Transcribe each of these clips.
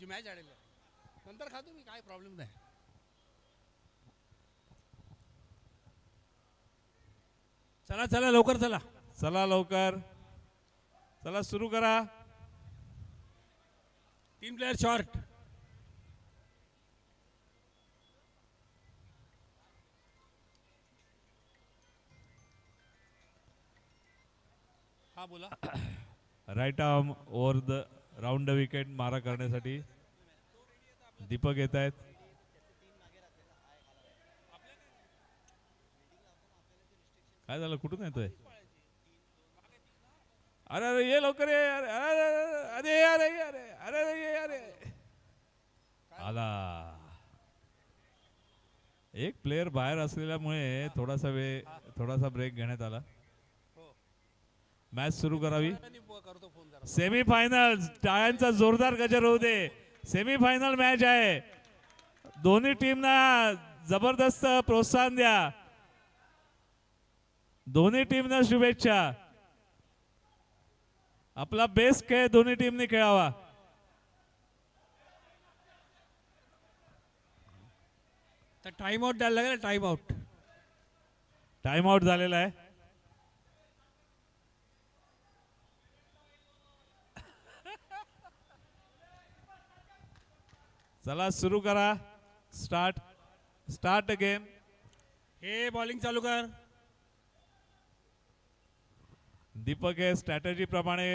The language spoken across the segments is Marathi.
आमची मॅच आडेल नंतर खातो मी काय प्रॉब्लेम नाही. चला चला लवकर चला. चला लवकर चला सुरू करा. 3 प्लेयर शॉर्ट. हा बोला. Right arm over the round the wicket मारा करण्यासाठी दीपक येत आहेत. काय झालं कुठून येतोय. अरे अरे ये लवकर ये. अरे अरे अरे अरे अरे अरे अरे आला. एक प्लेयर बाहेर असलेल्यामुळे थोडासा ब्रेक घेण्यात आला. मॅच सुरू करावी. सेमीफायनल टाळ्यांचा जोरदार गजर होऊ दे. सेमीफायनल मॅच आहे. दोन्ही टीमना जबरदस्त प्रोत्साहन द्या. दोन्ही टीमना शुभेच्छा. आपला बेस्ट खेळ दोन्ही टीमने खेळावा. टाइम आउट द्यायला लागेल. टाइम आउट झालेला आहे. चला सुरू करा. Start game. हे बॉलिंग चालू कर. दीपक हे स्ट्रॅटेजी प्रमाणे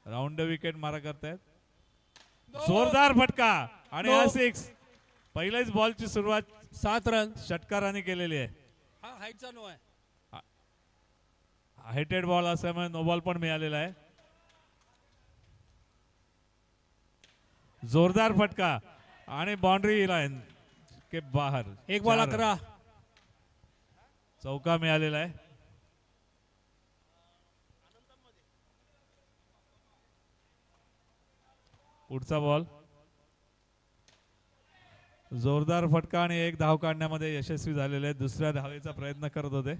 राऊंड विकेट मारा करतायत. जोरदार फटका आणि हा 6. पहिल्याच बॉलची सुरुवात 7 रन षटकाराने केलेली आहे. हा हाईटचा नो आहे. हायटेड बॉल असल्यामुळे नो बॉल पण मिळालेला आहे. जोरदार फटका आणि बाउंड्री लाईन के बाहेर. 1 बॉल 11. चौका मिळालेला आहे. पुढचा बॉल. जोरदार फटका आणि 1 धाव काढण्यामध्ये यशस्वी झालेले आहे. दुसऱ्या धावेचा प्रयत्न करत होते.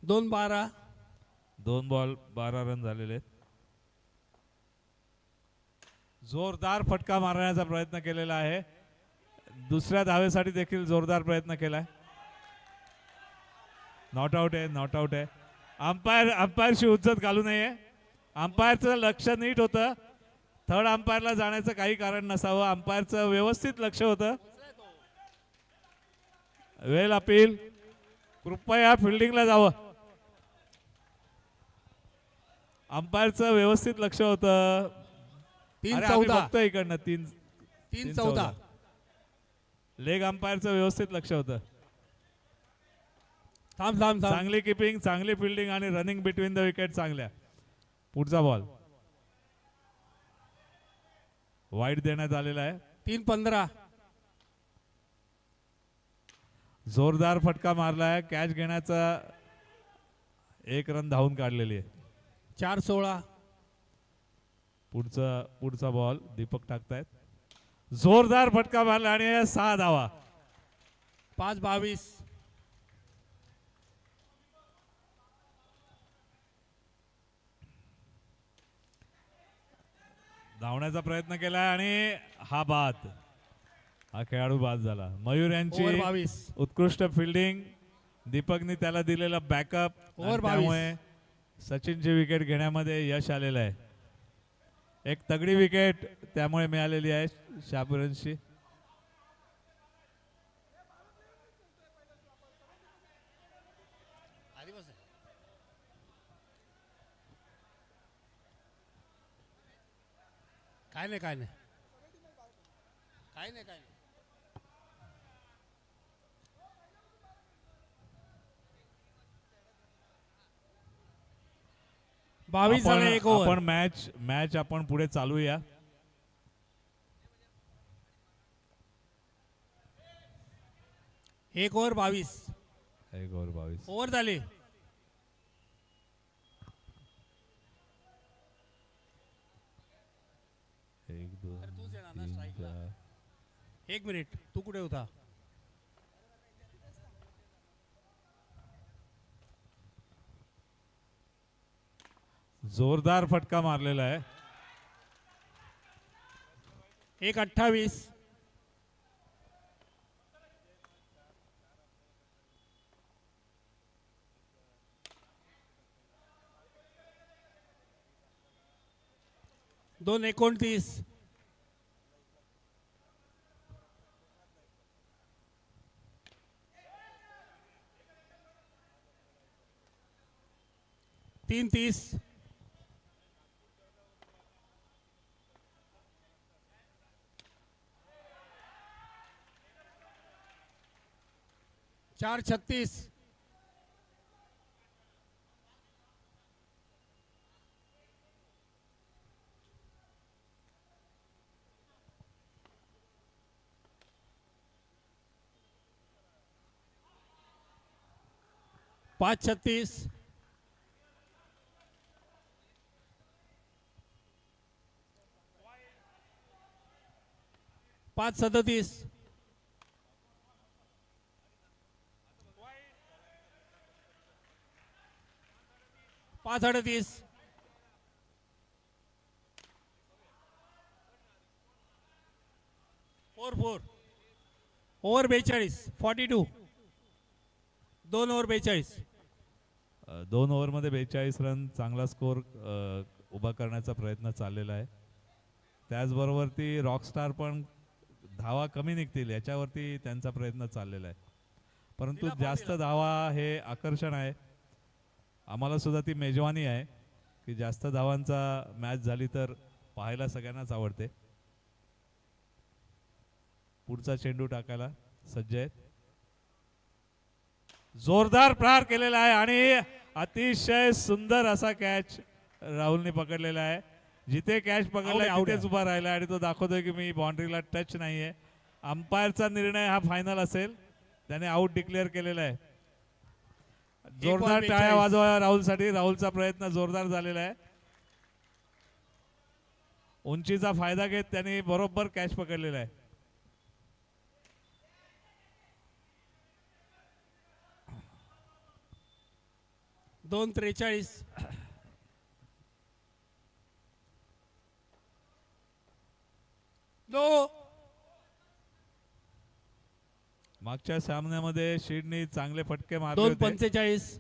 2-12. 2 बॉल 12 रन झालेले आहेत. जोरदार फटका मारण्याचा प्रयत्न केलेला आहे. दुसऱ्या धावेसाठी देखील जोरदार प्रयत्न केलाय. नॉट आउट आहे. अंपायरशी उज्जत घालू नये. अंपायरचं लक्ष नीट होतं. थर्ड अंपायरला जाण्याचं काही कारण नसावं. अंपायरचं व्यवस्थित लक्ष होतं. वेल अपील. कृपया फिल्डिंगला जावं. अंपायरचं व्यवस्थित लक्ष होतं. 3-14. इकडनं 3-14. लेग अंपायरचं व्यवस्थित लक्ष होतं. थांब. चांगली किपिंग, चांगली फिल्डिंग आणि रनिंग बिटवीन द विकेट चांगल्या. पुढचा बॉल वाईड देण्यात आलेला आहे. 3-15. जोरदार फटका मारलाय. कॅच घेण्याचा 1 रन धावून काढलेली आहे. 4-16. पुढचा बॉल दीपक टाकतायत. जोरदार फटका मारला आणि 6 धावा. 5-22. धावण्याचा प्रयत्न केला आणि हा खेळाडू बाद झाला. मयूर यांची ओव्हर 22. उत्कृष्ट फिल्डिंग. दीपकनी त्याला दिलेला बॅकअप. ओव्हर 22. त्यामुळे सचिनची विकेट घेण्यामध्ये यश आलेलं आहे. एक तगडी विकेट त्यामुळे मिळालेली आहे शाबुरनशी. काय नाही. बावीस झाले. 1 ओव्हर. आपण मॅच आपण पुढे चालूया. 1 ओव्हर 22. 1 ओव्हर 22. ओव्हर झाले. 1 2 3 4. 1 मिनिट. तू कुठे होता. जोरदार फटका मारलेला आहे. 1-28. दोन 29. 3-30. 4-36. 5-36. 5-37. 5-38. 4-4. ओव्हर 42. 42. 2 ओव्हर 42. 2 ओव्हरमध्ये 42 रन चांगला स्कोर उभा करण्याचा प्रयत्न चाललेला आहे. त्याचबरोबर रॉकस्टार पण धावा कमी निघतील याच्यावरती त्यांचा प्रयत्न चाललेला आहे. परंतु जास्त धावा हे आकर्षण आहे. आम्हाला सुद्धा ती मेजवानी आहे की जास्त धावांचा मॅच झाली तर पाहायला सगळ्यांनाच आवडते. पुढचा चेंडू टाकायला सज्ज आहेत. जोरदार प्रहार केलेला आहे आणि अतिशय सुंदर असा कॅच राहुलने पकडलेला आहे. जिथे कॅच पकडलाय तिथेच उभा राहिला आणि तो दाखवतोय की मी बाउंड्रीला टच नाहीये. अंपायरचा निर्णय हा फायनल असेल. त्याने आउट डिक्लेअर केलेला आहे. जोरदार टाळ्या वाजवा राहुलसाठी. राहुलचा प्रयत्न जोरदार झालेला आहे. उंचीचा फायदा घेत त्याने बरोबर कॅच पकडलेला आहे. दोन 43. मागच्या सामन्यामध्ये शीडनी चांगले फटके मारले 2 होते. 45.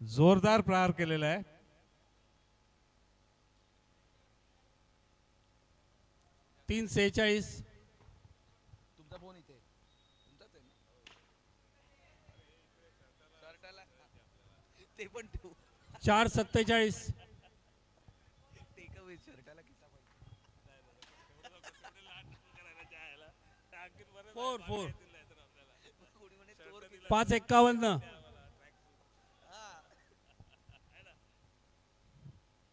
जोरदार प्रहार केलेला आहे. 3 46. तुमचा फोन इथे तुमचाच आहे ना शर्टाला ते पण ठेवू 4 47. टेक अवे शर्टाला किसा पाहिजे 4 4. कोणी म्हणे चोर किती 5 51.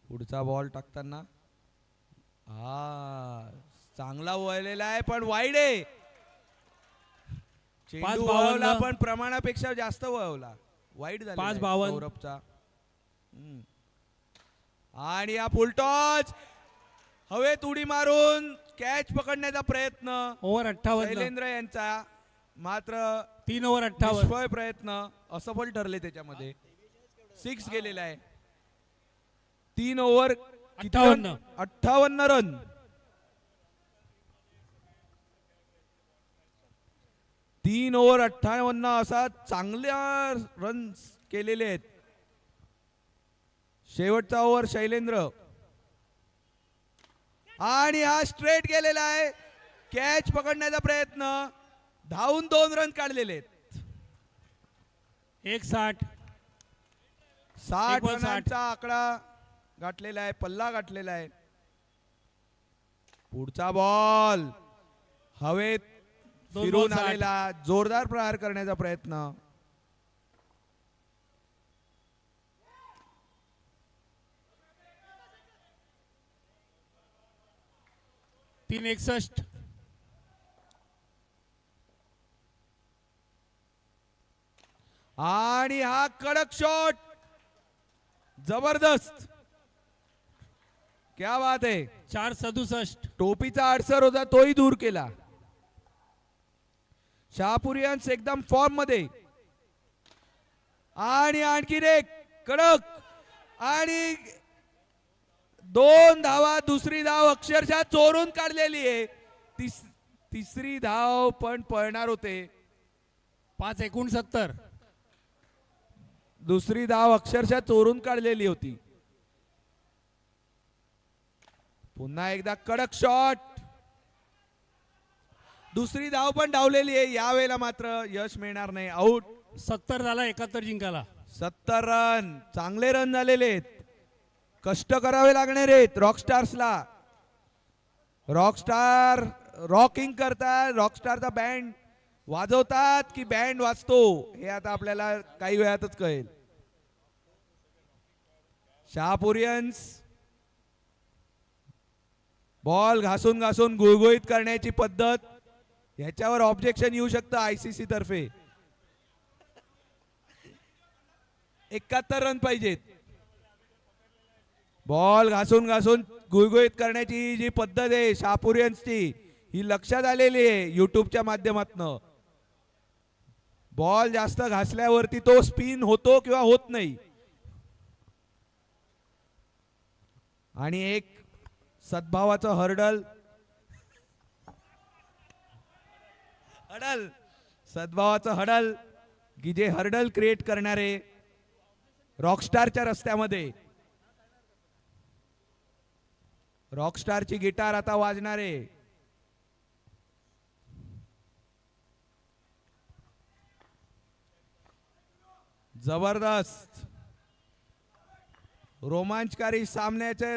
पुढचा बॉल टाकताना हा चांगला वळलेला आहे पण वाईड आहे. चेंडू 5-52. वळवला पण प्रमाणापेक्षा जास्त वळवला. वाईड झाला 5-52. सौरभचा. आणि हा फुलटॉच हवेत उडी मारून कॅच पकडण्याचा प्रयत्न ओव्हर 58. शैलेंद्र यांचा मात्र 3 ओव्हर 58. निष्फळ प्रयत्न असफल ठरले. त्याच्यामध्ये 6 गेलेला आहे. 3 ओव्हर 58 रन. तीन ओव्हर 58 असा चांगल्या रन केलेले आहेत. शेवटचा ओव्हर शैलेंद्र आणि हा स्ट्रेट गेलेला आहे. कॅच पकडण्याचा प्रयत्न धावून 2 रन काढलेले आहेत. 1-60. 60 1-60. रनांचा आकडा गाठलेला आहे. पल्ला गाठलेला आहे. पुढचा बॉल हवेत 2 फिरून ball 60. आलेला जोरदार प्रहार करण्याचा प्रयत्न. तीन 61. आणि हा कडक शॉट जबरदस्त. क्या बात आहे. 4 67. टोपीचा अडसर होता तोही दूर केला. शहापुरियन्स एकदम फॉर्म मध्ये. आणि आणखीन एक कडक आणि 2 धावा. दुसरी धाव अक्षरशः चोरून काढलेली आहे. तिसरी धाव पण पळणार होते. 5-69. दुसरी धाव अक्षरशः चोरून काढलेली होती. पुन्हा एकदा कडक शॉट. दुसरी धाव पण डावलेली आहे. यावेळेला मात्र यश मिळणार नाही. आउट. 70 झाला, 71 जिंकाला. 70 रन. चांगले रन झालेले आहेत. कष्ट करावे लागणार आहेत रॉकस्टार्सला. रॉकस्टार रॉकिंग करतात. रॉकस्टारचा बँड वाजवतात की बँड वाजतो हे आता आपल्याला काही वेळातच कळेल. शहापुरियन्स बॉल घासून घासून गुळगुळीत करण्याची पद्धत, याच्यावर ऑब्जेक्शन येऊ शकतं आयसीसी तर्फे. 71 रन पाहिजेत. बॉल घासून घासून गुळगुळीत करण्याची जी पद्धत आहे शहापुरियन्सची, ही लक्षात आलेली आहे युट्यूबच्या माध्यमातून. बॉल जास्त घासल्यावरती तो स्पिन होतो किंवा होत नाही. आणि एक सद्भावाचं हर्डल. सद्भावाचं हडल की जे हर्डल क्रिएट करणारे रॉकस्टारच्या रस्त्यामध्ये. रॉकस्टारची गिटार आता वाजणार आहे. जबरदस्त रोमांचकारी सामन्याचे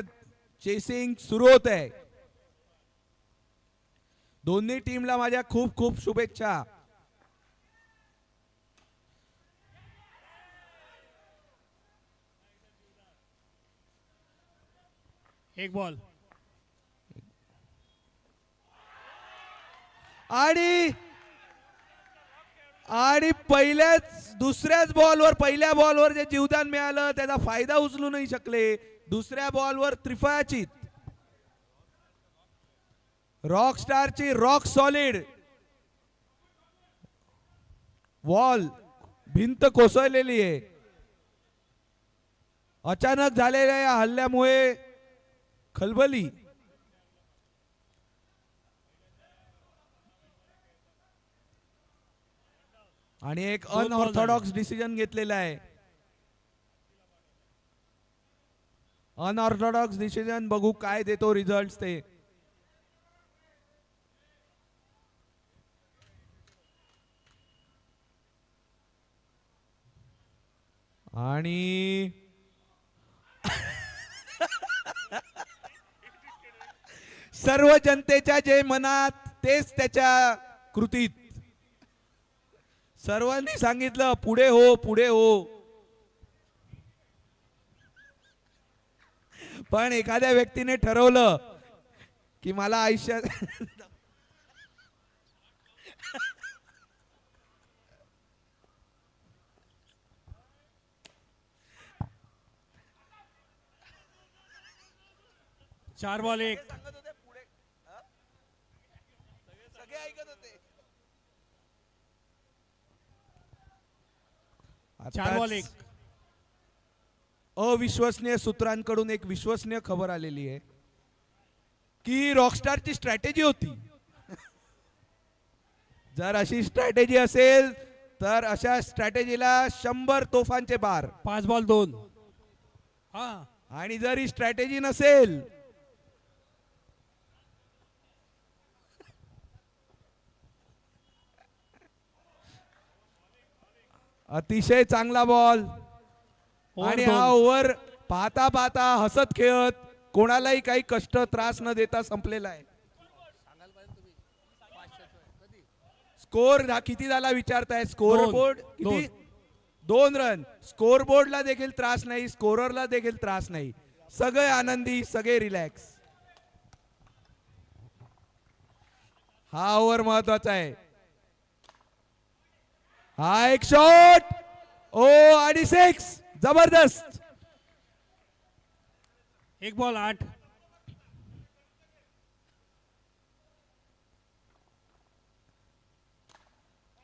चेसिंग सुरू होत आहे. दोन्ही टीमला माझ्या खूप खूप शुभेच्छा. एक बॉल. आणि दुसऱ्याच बॉलवर, पहिल्या बॉलवर जे जीवदान मिळालं त्याचा फायदा उचलू नाही शकले. दुसऱ्या बॉलवर त्रिफळाचीत. रॉकस्टारची रॉक सॉलिड वॉल, भिंत कोसळलेली आहे. अचानक झालेल्या या हल्ल्यामुळे खलबली. आणि एक अनऑर्थोडॉक्स डिसिजन घेतलेला आहे. अनऑर्थोडॉक्स डिसिजन बघू काय देतो रिझल्ट ते. आणि सर्व जनतेच्या जे मनात तेच त्याच्या कृतीत. सर्वांनी सांगितलं पुढे हो, पुढे हो. पण एखाद्या व्यक्तीने ठरवलं की मला आयुष्यात चार बॉल एक. सगळे ऐकत होते. 4 बॉल एक. अविश्वसनीय सूत्रांकडून एक विश्वसनीय खबर आलेली आहे की रॉकस्टारची स्ट्रॅटेजी होती. जर अशी स्ट्रॅटेजी असेल तर अशा स्ट्रॅटेजीला 100 तोफांचे बार. 5 बॉल 2. हा. आणि जर ही स्ट्रॅटेजी नसेल अतिशय चांगला बॉल. आणि हा ओव्हर पाहता पाहता हसत खेळत कोणालाही काही कष्ट त्रास न देता संपलेला आहे. स्कोर किती झाला विचारताय. स्कोर बोर्ड किती? 2 रन. स्कोर बोर्डला देखील त्रास नाही, स्कोररला देखील त्रास नाही. सगळे आनंदी, सगळे रिलॅक्स. हा ओव्हर महत्वाचा आहे. हा एक शॉट. ओ आणि 6. जबरदस्त. 1 बॉल 8.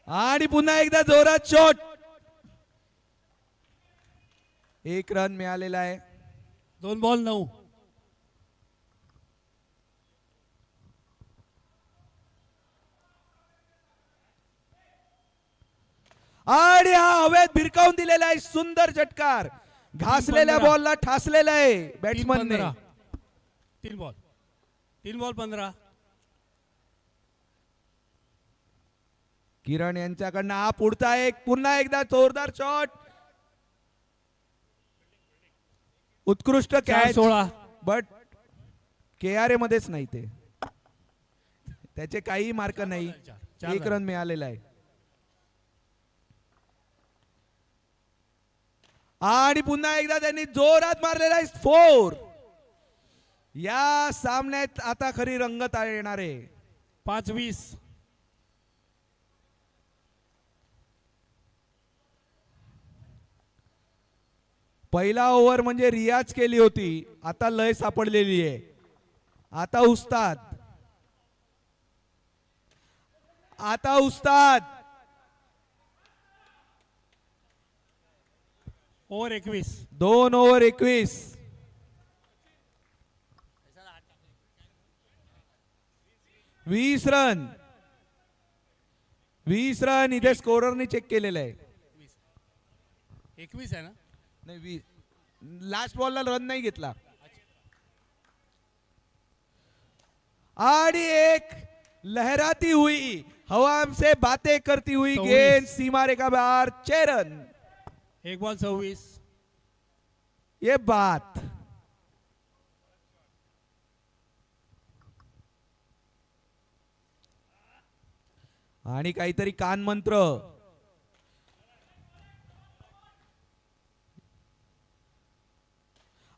आणि पुन्हा एकदा जोरात शॉट. 1 रन मिळालेला आहे. 2 बॉल 9. आणि हा हवेत भिरकावून दिलेला आहे. सुंदर षटकार. घासलेल्या 15. बॉलला ठासलेला आहे 3 बॅट्समनने. 15. 3 बॉल 15. किरण यांच्याकडनं हा पुढचा एक पुन्हा एकदा जोरदार शॉट. उत्कृष्ट 4 कॅच 16. बट KRA मध्येच नाही ते. त्याचे काही मार्क नाही. 1 रन मिळालेला आहे. आणि पुन्हा एकदा त्यांनी जोरात मारलेला आहे 4. या सामन्यात आता खरी रंगत येणार आहे. 5 20. पहिला ओव्हर म्हणजे रियाज केली होती. आता लय सापडलेली आहे. आता उस्ताद. ओव्हर 21. 2 ओव्हर 21. 20 रन. 20 रन इथे स्कोररने चेक केलेलं आहे. 21 आहे ना. नाही 20. लास्ट बॉलला रन नाही घेतला. आणि एक लहराती हुई हवा से बातें करती हुई 24. गेंद सीमा रेखा बाहर 6 रन. 1 बॉल 26. ये बात. आणि काहीतरी कान मंत्र.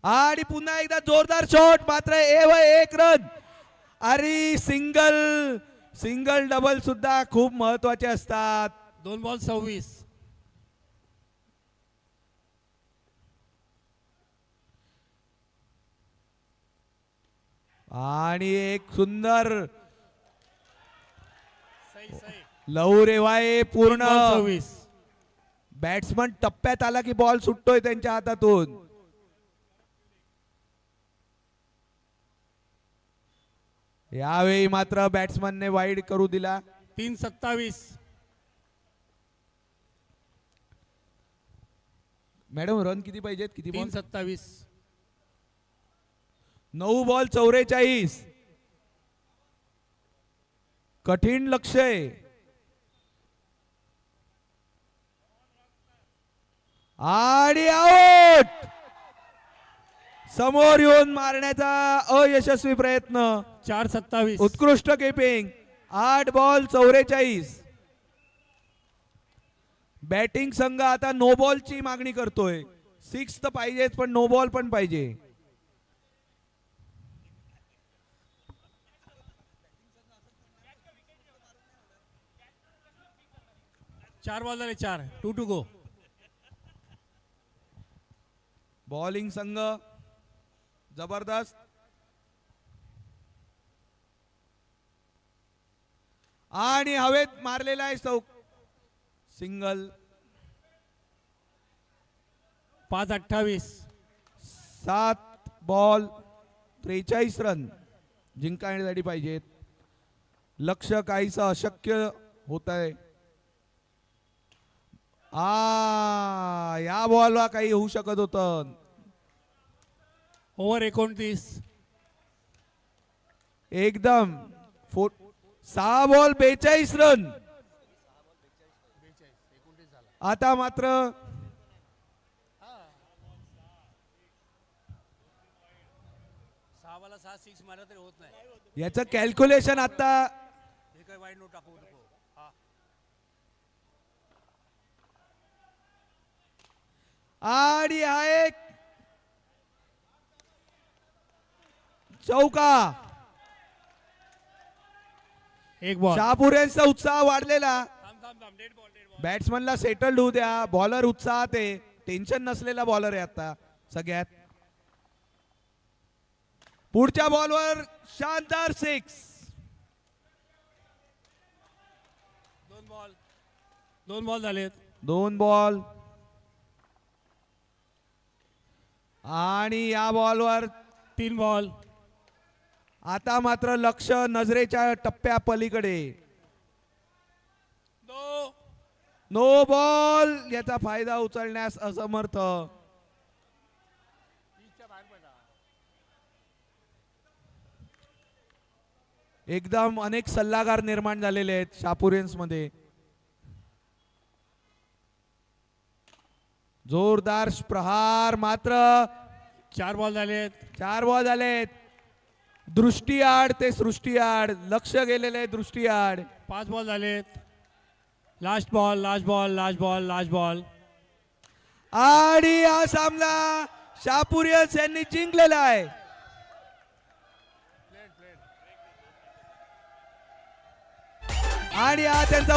आणि पुन्हा एकदा जोरदार शॉट मात्र 1 रन. अरे सिंगल डबल सुद्धा खूप महत्वाचे असतात. 2 बॉल 26. आणि एक सुंदर सही. लवरेवाय 3 पूर्ण. बॉल 26. बॅट्समन टप्प्यात आला की बॉल सुटतोय त्यांच्या हातातून. यावेळी मात्र बॅट्समनने वाईड करू दिला. 3 27. मॅडम रन किती पाहिजेत? किती 3 बॉल? 27. 9 बॉल 44. कठीण लक्ष्य आहे. आणि आउट. समोर येऊन मारण्याचा अयशस्वी प्रयत्न. 4 27. उत्कृष्ट किपिंग. 8 बॉल 44. बॅटिंग संघ आता नो बॉलची मागणी करतोय. 6 तर पाहिजेच पण नो बॉल पण पाहिजे. चार बॉल झाले 4. 2 to go. बॉलिंग संघ जबरदस्त. आणि हवेत मारलेला आहे सिंगल. 5 28. 7 बॉल 43 रन जिंकण्यासाठी पाहिजेत. लक्ष्य काहीच अशक्य होत आहे. या बॉलला काही होऊ शकत होतं. ओव्हर 29. एकदम 6 बॉल 42 रन. आता मात्र सहावाला 6 6 मारला तरी होत नाही. याचं कॅल्क्युलेशन आता हे काय वाईट नोट टाकू नको. हा. आणि हा एक चौका. 1 बॉल. शहापुऱ्यांचा उत्साह वाढलेला. थांब. Dead ball. बॅट्समनला सेटल्ड होऊ द्या. बॉलर उत्साहात आहे. टेन्शन नसलेला बॉलर आहे आता सगळ्यात. पुढच्या बॉलवर शानदार 6. 2 बॉल झालेत. 2 बॉल आणि या बॉलवर 3 बॉल. आता मात्र लक्ष नजरेच्या टप्प्या पलीकडे. दो. नो बॉल, याचा फायदा उचलण्यास असमर्थ. एकदम अनेक सल्लागार निर्माण झालेले आहेत शापुरेन्स मध्ये. जोरदार प्रहार, मात्र 4 बॉल झालेत. 4 बॉल झालेत. दृष्टी आड ते सृष्टी आड, लक्ष गेलेले दृष्टी आड. 5 बॉल झालेत. Last ball, last ball, last ball, last ball. आणि हा सामना शापुरियन्स यांनी जिंकलेला आहे. आणि हा त्यांचा